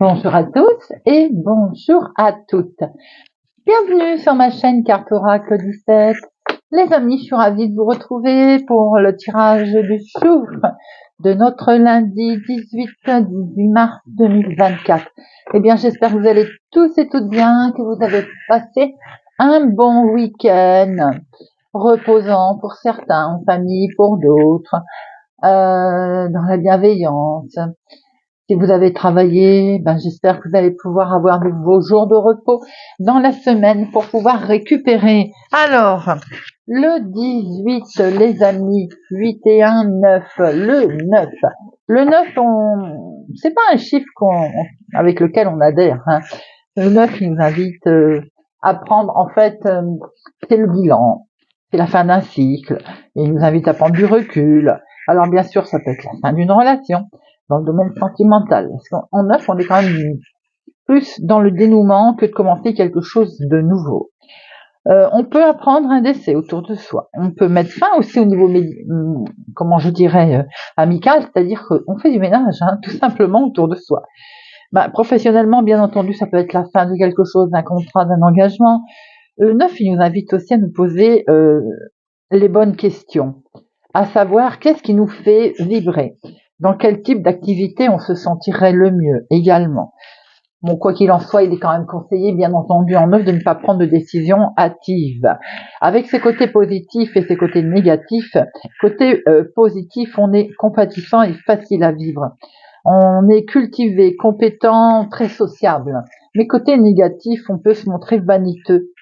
Bonjour à tous et bonjour à toutes. Bienvenue sur ma chaîne Carte Oracle 17. Les amis, je suis ravie de vous retrouver pour le tirage du jour de notre lundi 18 mars 2024. Eh bien, j'espère que vous allez tous et toutes bien, que vous avez passé un bon week-end reposant pour certains, en famille pour d'autres, dans la bienveillance. Si vous avez travaillé, j'espère que vous allez pouvoir avoir vos jours de repos dans la semaine pour pouvoir récupérer. Alors, le 18, les amis, 8 et 1, 9, le 9. Le 9, c'est pas un chiffre avec lequel on adhère, hein. Le 9, il nous invite à prendre, en fait, c'est le bilan, c'est la fin d'un cycle, il nous invite à prendre du recul. Alors, bien sûr, ça peut être la fin d'une relation, dans le domaine sentimental. Parce qu'en 9, on est quand même plus dans le dénouement que de commencer quelque chose de nouveau. On peut apprendre un décès autour de soi. On peut mettre fin aussi au niveau, amical, c'est-à-dire qu'on fait du ménage, hein, tout simplement autour de soi. Professionnellement, bien entendu, ça peut être la fin de quelque chose, d'un contrat, d'un engagement. Le 9, il nous invite aussi à nous poser les bonnes questions, à savoir qu'est-ce qui nous fait vibrer, dans quel type d'activité on se sentirait le mieux également. Bon, quoi qu'il en soit, il est quand même conseillé, bien entendu, en 9, de ne pas prendre de décisions hâtives. Avec ses côtés positifs et ses côtés négatifs, côté positif, on est compatissant et facile à vivre. On est cultivé, compétent, très sociable. Mais côté négatif, on peut se montrer vaniteux,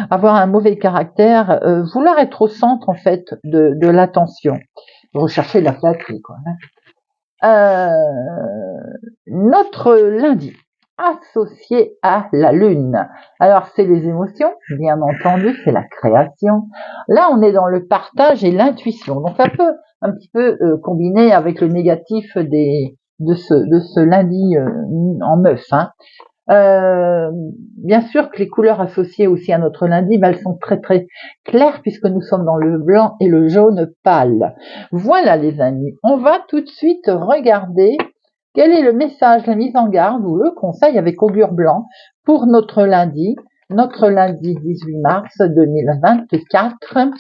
avoir un mauvais caractère, vouloir être au centre, en fait, de l'attention. Rechercher la flatterie, quoi. Notre lundi, associé à la lune. Alors, c'est les émotions, bien entendu, c'est la création. Là, on est dans le partage et l'intuition. Donc, ça peut un petit peu combiner avec le négatif de ce lundi en 9. Hein. Bien sûr que les couleurs associées aussi à notre lundi, elles sont très très claires puisque nous sommes dans le blanc et le jaune pâle. Voilà les amis, on va tout de suite regarder quel est le message, la mise en garde ou le conseil avec augure blanc pour notre lundi 18 mars 2024. On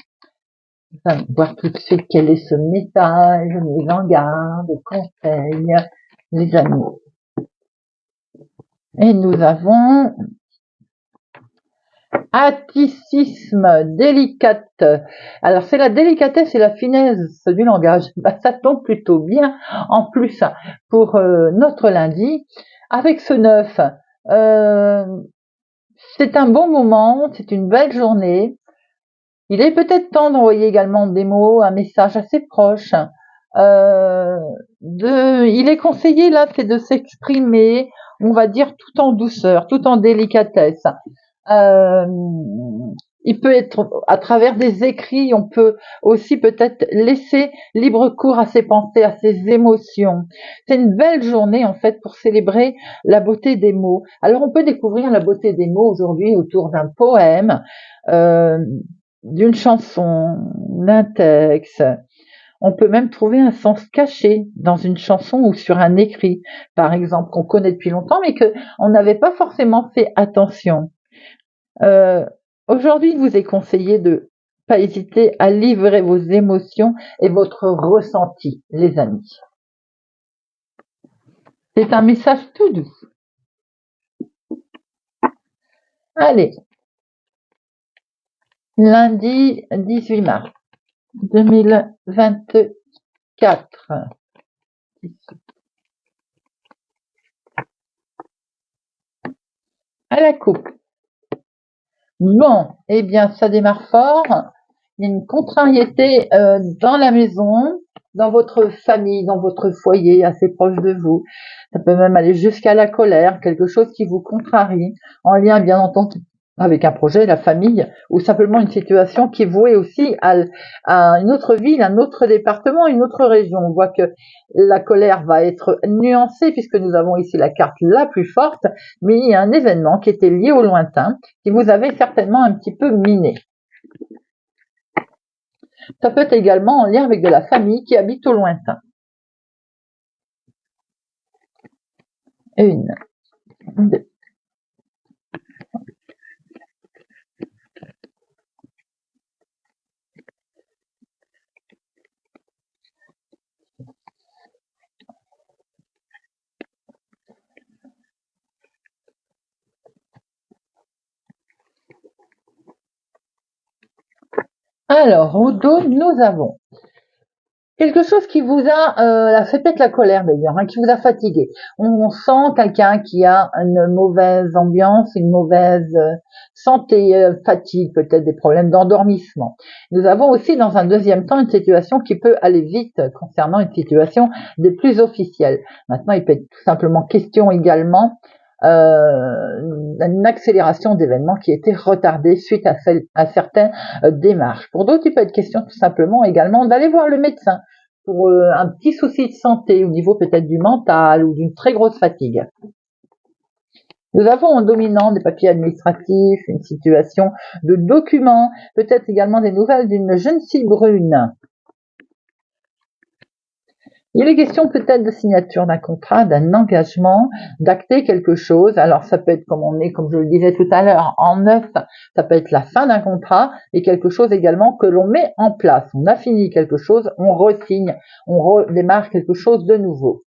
va voir tout de suite quel est ce message, mise en garde, conseil, les amis. Et nous avons atticisme, délicate. Alors, c'est la délicatesse et la finesse du langage. Ça tombe plutôt bien. En plus, pour notre lundi, avec ce 9, c'est un bon moment, c'est une belle journée. Il est peut-être temps d'envoyer également des mots, un message assez proche. Il est conseillé là, c'est de s'exprimer, on va dire tout en douceur, tout en délicatesse. Il peut être à travers des écrits, on peut aussi peut-être laisser libre cours à ses pensées, à ses émotions. C'est une belle journée en fait pour célébrer la beauté des mots. Alors on peut découvrir la beauté des mots aujourd'hui autour d'un poème, d'une chanson, d'un texte. On peut même trouver un sens caché dans une chanson ou sur un écrit, par exemple, qu'on connaît depuis longtemps, mais qu'on n'avait pas forcément fait attention. Aujourd'hui, il vous est conseillé de pas hésiter à livrer vos émotions et votre ressenti, les amis. C'est un message tout doux. Allez, lundi 18 mars 2024. À la coupe. Bon, eh bien, ça démarre fort. Il y a une contrariété dans la maison, dans votre famille, dans votre foyer, assez proche de vous. Ça peut même aller jusqu'à la colère, quelque chose qui vous contrarie, en lien bien entendu avec un projet, la famille, ou simplement une situation qui est vouée aussi à une autre ville, un autre département, une autre région. On voit que la colère va être nuancée puisque nous avons ici la carte la plus forte, mais il y a un événement qui était lié au lointain, qui vous avait certainement un petit peu miné. Ça peut être également en lien avec de la famille qui habite au lointain. Alors, au dos, nous avons quelque chose qui vous a fait peut-être la colère d'ailleurs, qui vous a fatigué. On sent quelqu'un qui a une mauvaise ambiance, une mauvaise santé, fatigue, peut-être des problèmes d'endormissement. Nous avons aussi dans un deuxième temps une situation qui peut aller vite concernant une situation des plus officielles. Maintenant, il peut être tout simplement question également une accélération d'événements qui a été retardée suite à certaines démarches. Pour d'autres, il peut être question tout simplement également d'aller voir le médecin pour un petit souci de santé au niveau peut-être du mental ou d'une très grosse fatigue. Nous avons en dominant des papiers administratifs, une situation de documents, peut-être également des nouvelles d'une jeune fille brune. Il est question peut-être de signature d'un contrat, d'un engagement, d'acter quelque chose. Alors ça peut être comme je le disais tout à l'heure, en neuf, ça peut être la fin d'un contrat et quelque chose également que l'on met en place. On a fini quelque chose, on re-signe, on redémarre quelque chose de nouveau.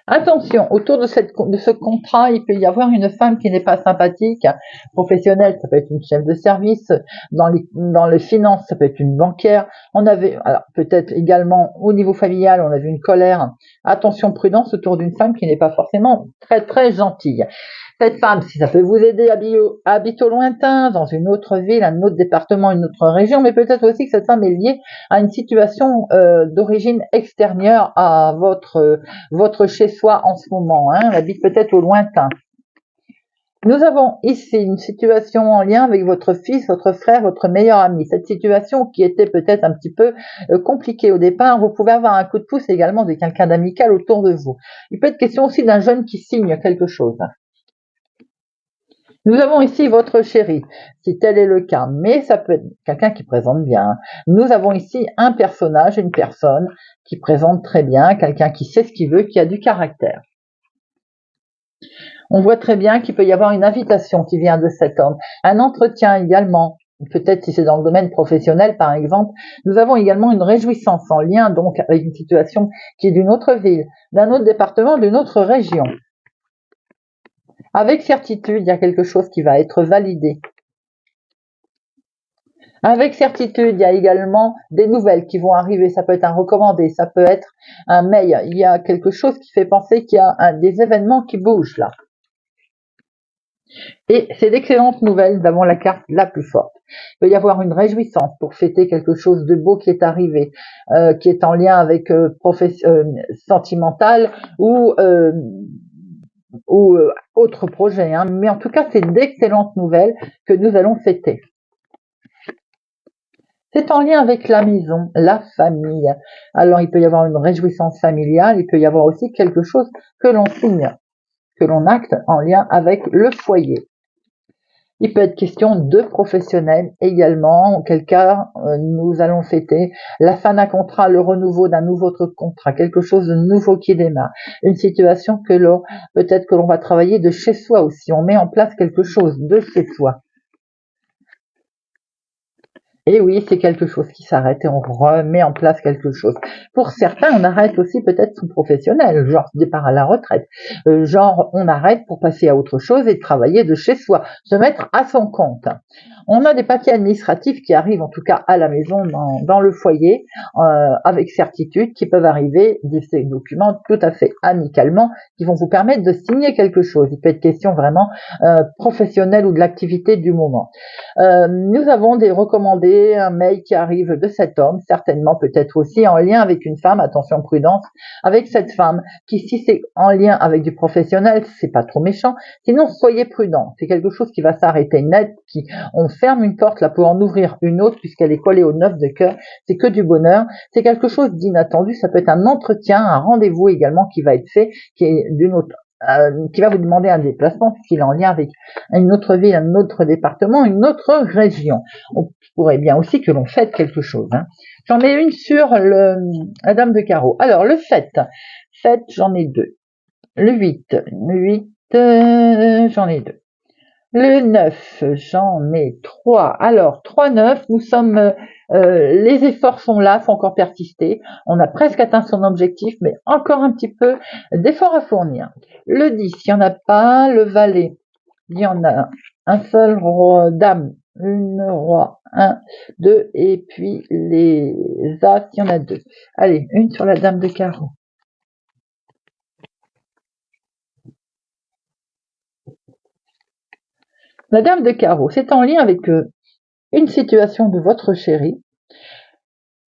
Attention, autour de ce contrat, il peut y avoir une femme qui n'est pas sympathique, professionnelle, ça peut être une chef de service, dans les finances, ça peut être une bancaire. Alors peut-être également au niveau familial, on a vu une colère. Attention, prudence autour d'une femme qui n'est pas forcément très très gentille. Cette femme, si ça peut vous aider, habite au lointain, dans une autre ville, un autre département, une autre région, mais peut-être aussi que cette femme est liée à une situation d'origine extérieure à votre chez-soi en ce moment. Elle habite peut-être au lointain. Nous avons ici une situation en lien avec votre fils, votre frère, votre meilleur ami. Cette situation qui était peut-être un petit peu compliquée au départ, vous pouvez avoir un coup de pouce également de quelqu'un d'amical autour de vous. Il peut être question aussi d'un jeune qui signe quelque chose. Nous avons ici votre chéri, si tel est le cas, mais ça peut être quelqu'un qui présente bien. Nous avons ici un personnage, une personne qui présente très bien, quelqu'un qui sait ce qu'il veut, qui a du caractère. On voit très bien qu'il peut y avoir une invitation qui vient de cet homme, un entretien également. Peut-être si c'est dans le domaine professionnel, par exemple, nous avons également une réjouissance en lien donc avec une situation qui est d'une autre ville, d'un autre département, d'une autre région. Avec certitude, il y a quelque chose qui va être validé. Avec certitude, il y a également des nouvelles qui vont arriver. Ça peut être un recommandé, ça peut être un mail. Il y a quelque chose qui fait penser qu'il y a des événements qui bougent là. Et c'est d'excellentes nouvelles d'avoir la carte la plus forte. Il peut y avoir une réjouissance pour fêter quelque chose de beau qui est arrivé, qui est en lien avec sentimental ou autre projet. Mais en tout cas, c'est d'excellentes nouvelles que nous allons fêter. C'est en lien avec la maison, la famille. Alors, il peut y avoir une réjouissance familiale, il peut y avoir aussi quelque chose que l'on signe, que l'on acte en lien avec le foyer. Il peut être question de professionnels également, auquel cas nous allons fêter la fin d'un contrat, le renouveau d'un nouveau contrat, quelque chose de nouveau qui démarre, une situation peut-être que l'on va travailler de chez soi aussi, on met en place quelque chose de chez soi. Et oui, c'est quelque chose qui s'arrête et on remet en place quelque chose. Pour certains, on arrête aussi peut-être son professionnel, genre départ à la retraite. Genre, on arrête pour passer à autre chose et travailler de chez soi, se mettre à son compte. On a des papiers administratifs qui arrivent en tout cas à la maison, dans le foyer, avec certitude, qui peuvent arriver, ces documents tout à fait amicalement, qui vont vous permettre de signer quelque chose. Il peut être question vraiment professionnelle ou de l'activité du moment. Nous avons des recommandés, un mail qui arrive de cet homme, certainement peut-être aussi en lien avec une femme, attention prudence, avec cette femme, qui si c'est en lien avec du professionnel, c'est pas trop méchant, sinon soyez prudents, c'est quelque chose qui va s'arrêter net, on ferme une porte là pour en ouvrir une autre puisqu'elle est collée au 9 de cœur, c'est que du bonheur, c'est quelque chose d'inattendu, ça peut être un entretien, un rendez-vous également qui va être fait, qui est qui va vous demander un déplacement puisqu'il est en lien avec une autre ville, un autre département, une autre région. On pourrait bien aussi que l'on fête quelque chose. J'en ai une sur la dame de carreau. Alors le 7, j'en ai deux. Le 8, j'en ai 2. Le 9, j'en ai 3. Alors, 3, 9, nous sommes, les efforts sont là, faut encore persister. On a presque atteint son objectif, mais encore un petit peu d'efforts à fournir. Le 10, il n'y en a pas. Le valet, il y en a un seul. Roi, dame, une, roi, 1, 2, et puis les as, il y en a 2. Allez, une sur la dame de carreau. La dame de carreau, c'est en lien avec une situation de votre chéri,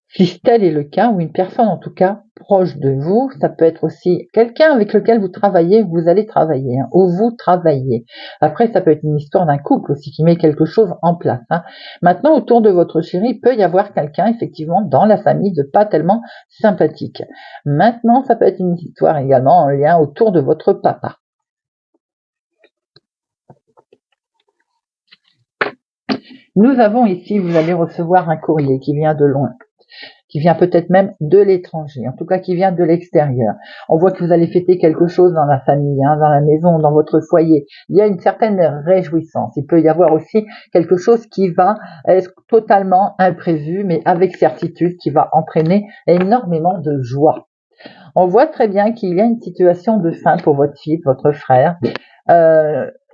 si tel est le cas, ou une personne en tout cas proche de vous. Ça peut être aussi quelqu'un avec lequel vous travaillez, vous allez travailler, hein, ou vous travaillez. Après, ça peut être une histoire d'un couple aussi qui met quelque chose en place. Hein. Maintenant, autour de votre chéri, il peut y avoir quelqu'un effectivement dans la famille de pas tellement sympathique. Maintenant, ça peut être une histoire également en lien autour de votre papa. Nous avons ici, vous allez recevoir un courrier qui vient de loin, qui vient peut-être même de l'étranger, en tout cas qui vient de l'extérieur. On voit que vous allez fêter quelque chose dans la famille, hein, dans la maison, dans votre foyer. Il y a une certaine réjouissance. Il peut y avoir aussi quelque chose qui va être totalement imprévu, mais avec certitude, qui va entraîner énormément de joie. On voit très bien qu'il y a une situation de fin pour votre fils, votre frère.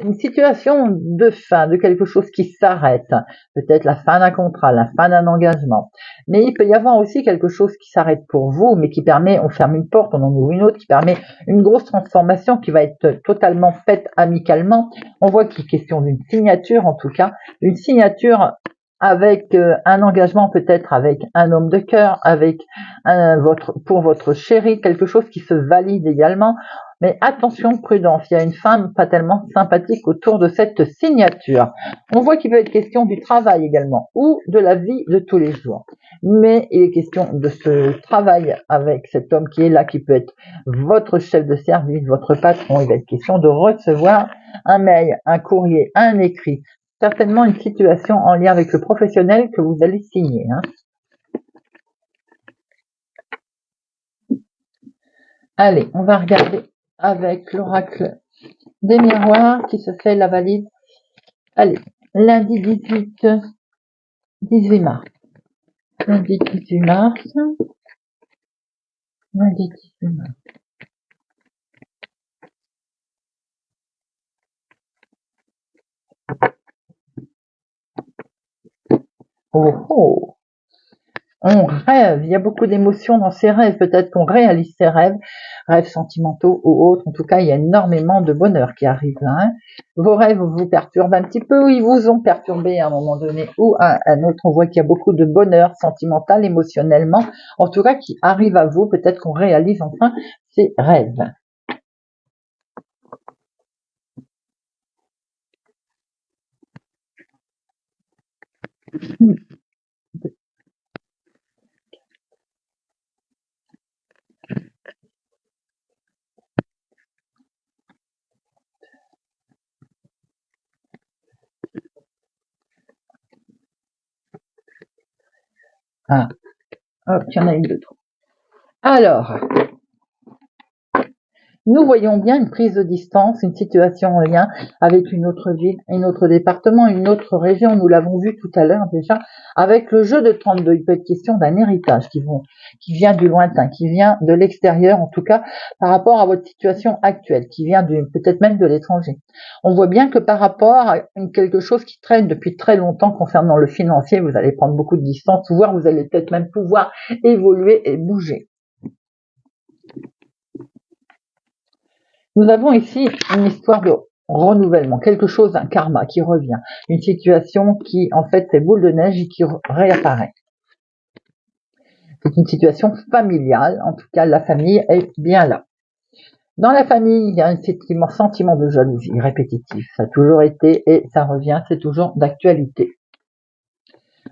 Une situation de fin, de quelque chose qui s'arrête, peut-être la fin d'un contrat, la fin d'un engagement, mais il peut y avoir aussi quelque chose qui s'arrête pour vous, mais qui permet, on ferme une porte, on en ouvre une autre, qui permet une grosse transformation qui va être totalement faite amicalement. On voit qu'il est question d'une signature, en tout cas, une signature avec un engagement peut-être avec un homme de cœur, avec pour votre chéri, quelque chose qui se valide également. Mais attention, prudence, il y a une femme pas tellement sympathique autour de cette signature. On voit qu'il peut être question du travail également, ou de la vie de tous les jours. Mais il est question de ce travail avec cet homme qui est là, qui peut être votre chef de service, votre patron. Il va être question de recevoir un mail, un courrier, un écrit. Certainement une situation en lien avec le professionnel que vous allez signer. Hein. Allez, on va regarder avec l'oracle des miroirs qui se fait la valide. Allez, lundi 18 mars. Lundi 18 mars. Lundi 18 mars. Oh oh! On rêve, il y a beaucoup d'émotions dans ces rêves, peut-être qu'on réalise ces rêves, rêves sentimentaux ou autres, en tout cas il y a énormément de bonheur qui arrive là. Hein. Vos rêves vous perturbent un petit peu, ou ils vous ont perturbé à un moment donné ou à un autre, on voit qu'il y a beaucoup de bonheur sentimental, émotionnellement, en tout cas qui arrive à vous, peut-être qu'on réalise enfin ces rêves. Ah, hop, il y en a une de trop. Alors, nous voyons bien une prise de distance, une situation en lien avec une autre ville, un autre département, une autre région. Nous l'avons vu tout à l'heure déjà avec le jeu de 32. Il peut être question d'un héritage qui vient du lointain, qui vient de l'extérieur, en tout cas par rapport à votre situation actuelle, qui vient peut-être même de l'étranger. On voit bien que par rapport à quelque chose qui traîne depuis très longtemps concernant le financier, vous allez prendre beaucoup de distance, voire vous allez peut-être même pouvoir évoluer et bouger. Nous avons ici une histoire de renouvellement, quelque chose, un karma qui revient, une situation qui en fait fait boule de neige et qui réapparaît. C'est une situation familiale, en tout cas la famille est bien là. Dans la famille, il y a un sentiment de jalousie répétitif, ça a toujours été et ça revient, c'est toujours d'actualité.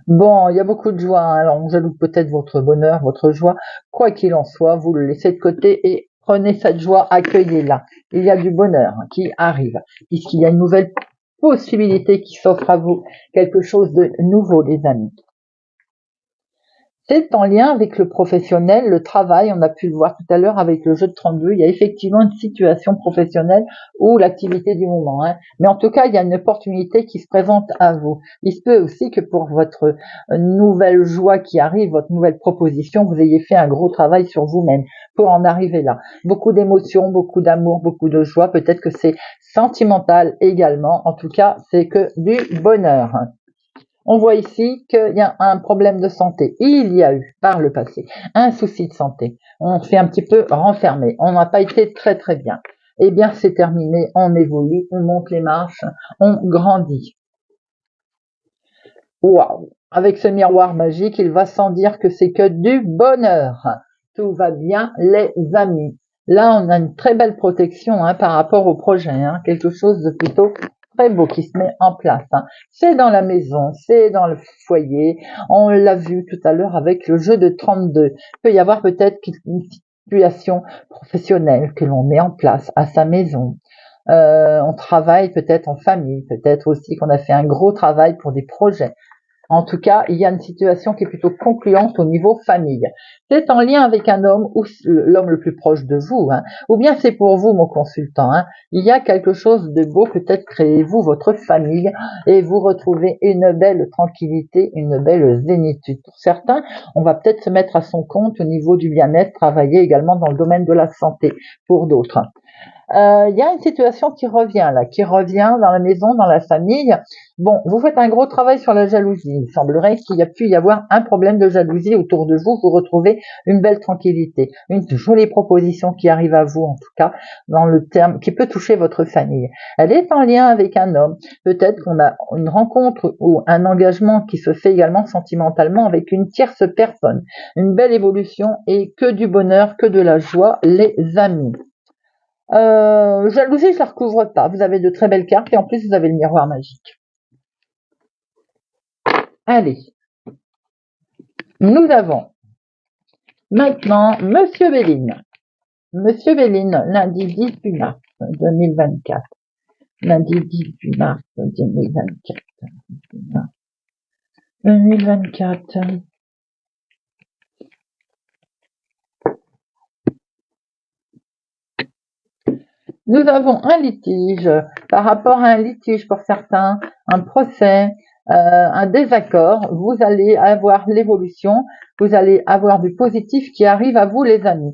Bon, il y a beaucoup de joie, hein. Alors on jalouse peut-être votre bonheur, votre joie, quoi qu'il en soit, vous le laissez de côté et prenez cette joie, accueillez-la. Il y a du bonheur qui arrive, puisqu'il y a une nouvelle possibilité qui s'offre à vous, quelque chose de nouveau, les amis. C'est en lien avec le professionnel, le travail. On a pu le voir tout à l'heure avec le jeu de 32. Il y a effectivement une situation professionnelle ou l'activité du moment. Mais en tout cas, il y a une opportunité qui se présente à vous. Il se peut aussi que pour votre nouvelle joie qui arrive, votre nouvelle proposition, vous ayez fait un gros travail sur vous-même pour en arriver là. Beaucoup d'émotions, beaucoup d'amour, beaucoup de joie. Peut-être que c'est sentimental également. En tout cas, c'est que du bonheur. On voit ici qu'il y a un problème de santé. Il y a eu, par le passé, un souci de santé. On s'est un petit peu renfermé. On n'a pas été très très bien. Eh bien, c'est terminé. On évolue, on monte les marches, on grandit. Waouh! Avec ce miroir magique, il va sans dire que c'est que du bonheur. Tout va bien, les amis. Là, on a une très belle protection par rapport au projet. Quelque chose de plutôt très beau qui se met en place. C'est dans la maison, c'est dans le foyer. On l'a vu tout à l'heure avec le jeu de 32. Il peut y avoir peut-être une situation professionnelle que l'on met en place à sa maison. On travaille peut-être en famille, peut-être aussi qu'on a fait un gros travail pour des projets. En tout cas, il y a une situation qui est plutôt concluante au niveau famille. C'est en lien avec un homme ou l'homme le plus proche de vous, ou bien c'est pour vous, mon consultant. Il y a quelque chose de beau, peut-être créez-vous votre famille et vous retrouvez une belle tranquillité, une belle zénitude. Pour certains, on va peut-être se mettre à son compte au niveau du bien-être, travailler également dans le domaine de la santé pour d'autres. Il y a une situation qui revient dans la maison, dans la famille. Bon, vous faites un gros travail sur la jalousie. Il semblerait qu'il y a pu y avoir un problème de jalousie autour de vous. Vous retrouvez une belle tranquillité, une jolie proposition qui arrive à vous, en tout cas, dans le terme, qui peut toucher votre famille. Elle est en lien avec un homme. Peut-être qu'on a une rencontre ou un engagement qui se fait également sentimentalement avec une tierce personne. Une belle évolution et que du bonheur, que de la joie, les amis. Jalousie, je la recouvre pas. Vous avez de très belles cartes et en plus vous avez le miroir magique. Allez, nous avons maintenant Monsieur Béline. Monsieur Béline, lundi 18 mars 2024. Lundi 18 mars 2024. 2024. Nous avons un litige, par rapport à un litige pour certains, un procès, un désaccord, vous allez avoir l'évolution, vous allez avoir du positif qui arrive à vous les amis.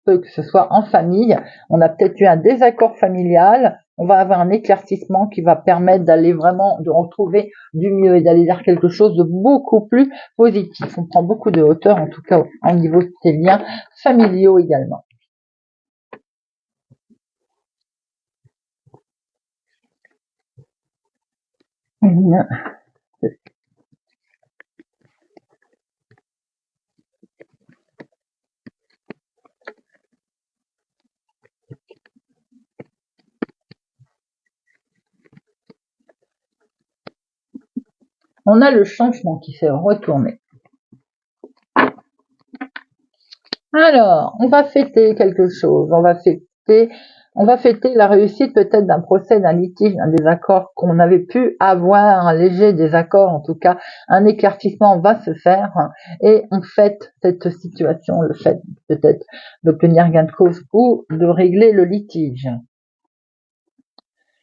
Que ce soit en famille, on a peut-être eu un désaccord familial, on va avoir un éclaircissement qui va permettre d'aller vraiment, de retrouver du mieux et d'aller vers quelque chose de beaucoup plus positif. On prend beaucoup de hauteur, en tout cas au niveau de ces liens familiaux également. On a le changement qui s'est retourné. Alors, on va fêter quelque chose. On va fêter la réussite peut-être d'un procès, d'un litige, d'un désaccord qu'on avait pu avoir, un léger désaccord, en tout cas, un éclaircissement va se faire et on fête cette situation, le fait peut-être d'obtenir gain de cause ou de régler le litige.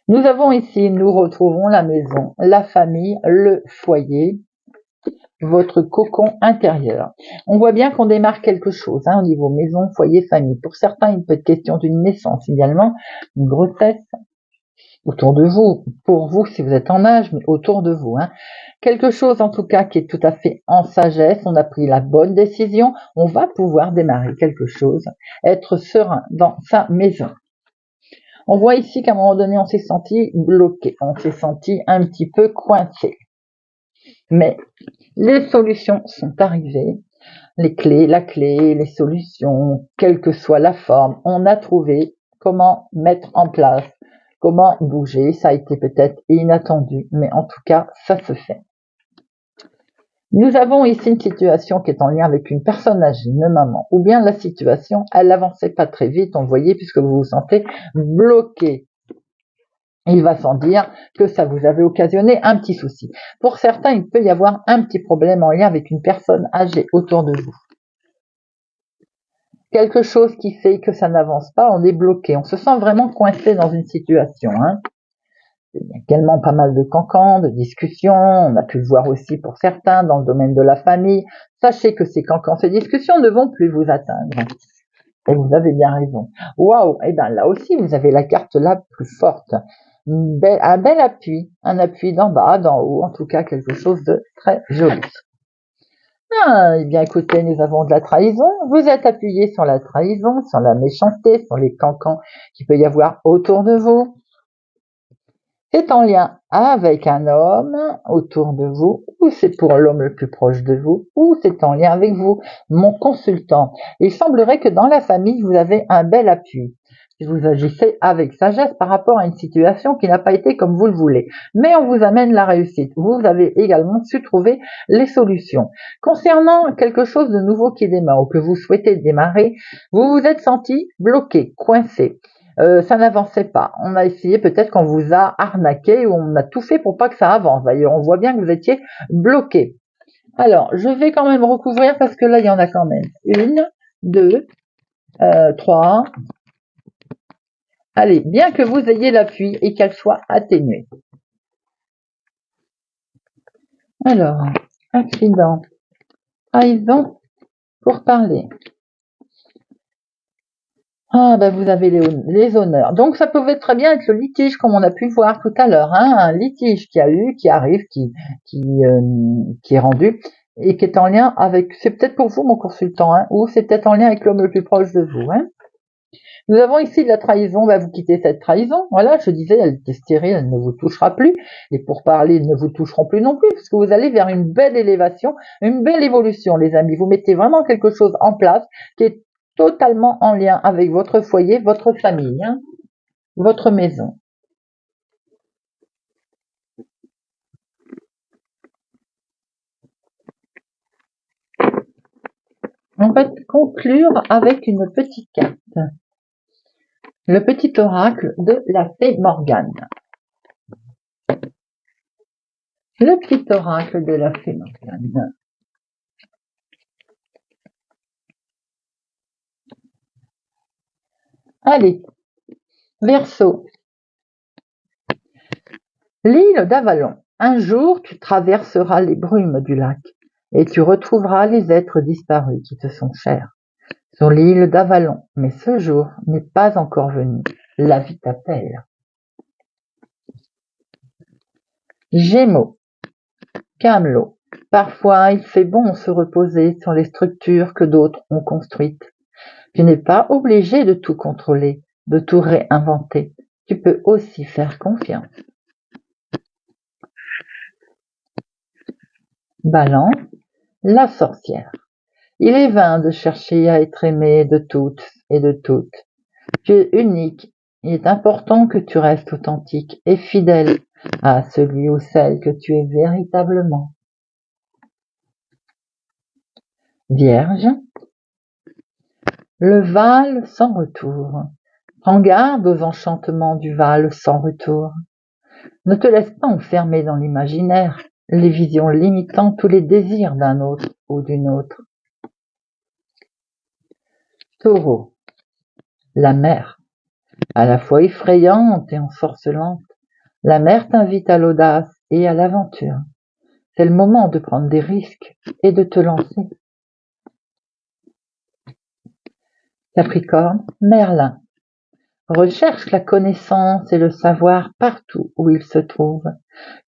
Nous avons ici, nous retrouvons la maison, la famille, le foyer, votre cocon intérieur. On voit bien qu'on démarre quelque chose au niveau maison, foyer, famille. Pour certains, il peut être question d'une naissance également, une grossesse autour de vous, pour vous si vous êtes en âge, mais autour de vous. Quelque chose en tout cas qui est tout à fait en sagesse, on a pris la bonne décision, on va pouvoir démarrer quelque chose, être serein dans sa maison. On voit ici qu'à un moment donné, on s'est senti bloqué, on s'est senti un petit peu coincé. Mais les solutions sont arrivées, les clés, la clé, les solutions, quelle que soit la forme, on a trouvé comment mettre en place, comment bouger. Ça a été peut-être inattendu, mais en tout cas, ça se fait. Nous avons ici une situation qui est en lien avec une personne âgée, une maman, ou bien la situation, elle n'avançait pas très vite, on voyait, puisque vous vous sentez bloqué. Il va sans dire que ça vous avait occasionné un petit souci. Pour certains, il peut y avoir un petit problème en lien avec une personne âgée autour de vous. Quelque chose qui fait que ça n'avance pas, on est bloqué, on se sent vraiment coincé dans une situation. Il y a également pas mal de cancans, de discussions, on a pu le voir aussi pour certains dans le domaine de la famille. Sachez que ces cancans, ces discussions ne vont plus vous atteindre. Et vous avez bien raison. Waouh, et bien là aussi, vous avez la carte la plus forte. Un bel appui, un appui d'en bas, d'en haut, en tout cas quelque chose de très joli. Eh bien écoutez, nous avons de la trahison. Vous êtes appuyé sur la trahison, sur la méchanceté, sur les cancans qu'il peut y avoir autour de vous. C'est en lien avec un homme autour de vous, ou c'est pour l'homme le plus proche de vous, ou c'est en lien avec vous, mon consultant. Il semblerait que dans la famille, vous avez un bel appui. Vous agissez avec sagesse par rapport à une situation qui n'a pas été comme vous le voulez. Mais on vous amène la réussite. Vous avez également su trouver les solutions. Concernant quelque chose de nouveau qui démarre ou que vous souhaitez démarrer, vous vous êtes senti bloqué, coincé. Ça n'avançait pas. On a essayé, peut-être qu'on vous a arnaqué ou on a tout fait pour pas que ça avance. D'ailleurs, on voit bien que vous étiez bloqué. Alors, je vais quand même recouvrir parce que là, il y en a quand même 1, 2, 3. Allez, bien que vous ayez l'appui et qu'elle soit atténuée. Alors, accident, trahison, pour parler. Ah, ben vous avez les honneurs. Donc ça pouvait très bien être le litige, comme on a pu voir tout à l'heure, un litige qui arrive, qui est rendu et qui est en lien avec. C'est peut-être pour vous mon consultant, ou c'est peut-être en lien avec l'homme le plus proche de vous. Nous avons ici de la trahison, vous quittez cette trahison. Voilà, je disais, elle était stérile, elle ne vous touchera plus. Et pour parler, ils ne vous toucheront plus non plus, parce que vous allez vers une belle élévation, une belle évolution, les amis. Vous mettez vraiment quelque chose en place qui est totalement en lien avec votre foyer, votre famille, votre maison. On va conclure avec une petite carte. Le petit oracle de la fée Morgane. Le petit oracle de la fée Morgane. Allez, Verseau. L'île d'Avalon. Un jour, tu traverseras les brumes du lac et tu retrouveras les êtres disparus qui te sont chers sur l'île d'Avalon. Mais ce jour n'est pas encore venu. La vie t'appelle. Gémeaux. Camelot. Parfois, il fait bon se reposer sur les structures que d'autres ont construites. Tu n'es pas obligé de tout contrôler, de tout réinventer. Tu peux aussi faire confiance. Balance, la sorcière. Il est vain de chercher à être aimé de toutes et de toutes. Tu es unique. Il est important que tu restes authentique et fidèle à celui ou celle que tu es véritablement. Vierge, le Val sans retour. Prends garde aux enchantements du Val sans retour. Ne te laisse pas enfermer dans l'imaginaire, les visions limitant tous les désirs d'un autre ou d'une autre. Taureau, la mer, à la fois effrayante et ensorcelante, la mer t'invite à l'audace et à l'aventure. C'est le moment de prendre des risques et de te lancer. Capricorne, Merlin. Recherche la connaissance et le savoir partout où il se trouve.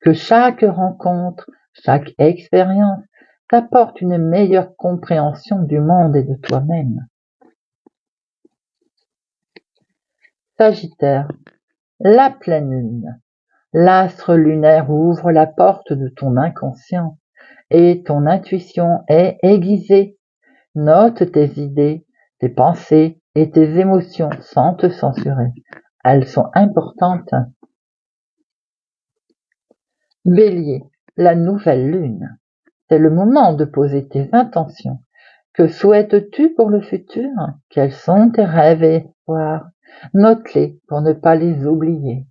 Que chaque rencontre, chaque expérience t'apporte une meilleure compréhension du monde et de toi-même. Sagittaire, la pleine lune. L'astre lunaire ouvre la porte de ton inconscient et ton intuition est aiguisée. Note tes idées, tes pensées et tes émotions sans te censurer. Elles sont importantes. Bélier, la nouvelle lune. C'est le moment de poser tes intentions. Que souhaites-tu pour le futur? Quels sont tes rêves et espoirs? Note-les pour ne pas les oublier.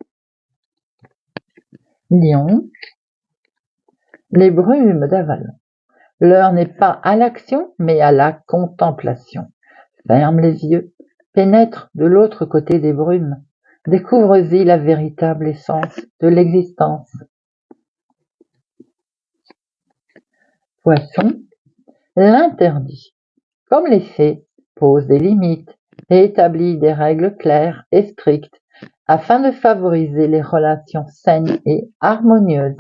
Lion, les brumes d'Avalon. L'heure n'est pas à l'action, mais à la contemplation. Ferme les yeux, pénètre de l'autre côté des brumes, découvre-y la véritable essence de l'existence. Poisson, l'interdit. Comme les fées, pose des limites et établit des règles claires et strictes afin de favoriser les relations saines et harmonieuses.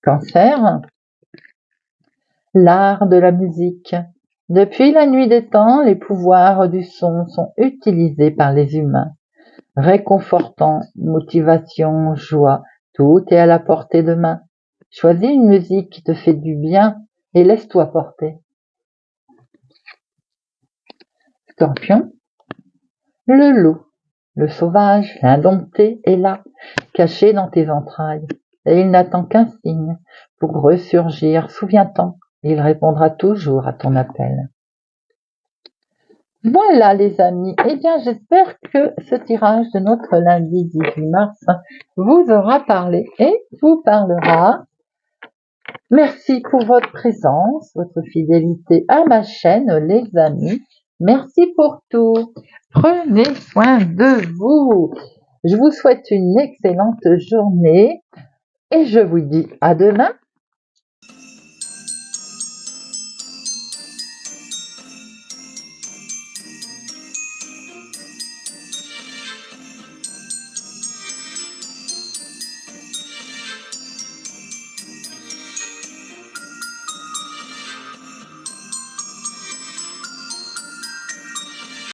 Cancer, l'art de la musique. Depuis la nuit des temps, les pouvoirs du son sont utilisés par les humains. Réconfortant, motivation, joie, tout est à la portée de main. Choisis une musique qui te fait du bien et laisse-toi porter. Scorpion, le loup, le sauvage, l'indompté est là, caché dans tes entrailles, et il n'attend qu'un signe pour ressurgir. Souviens-t'en, il répondra toujours à ton appel. Voilà les amis, eh bien j'espère que ce tirage de notre lundi 18 mars vous aura parlé et vous parlera. Merci pour votre présence, votre fidélité à ma chaîne les amis. Merci pour tout. Prenez soin de vous. Je vous souhaite une excellente journée et je vous dis à demain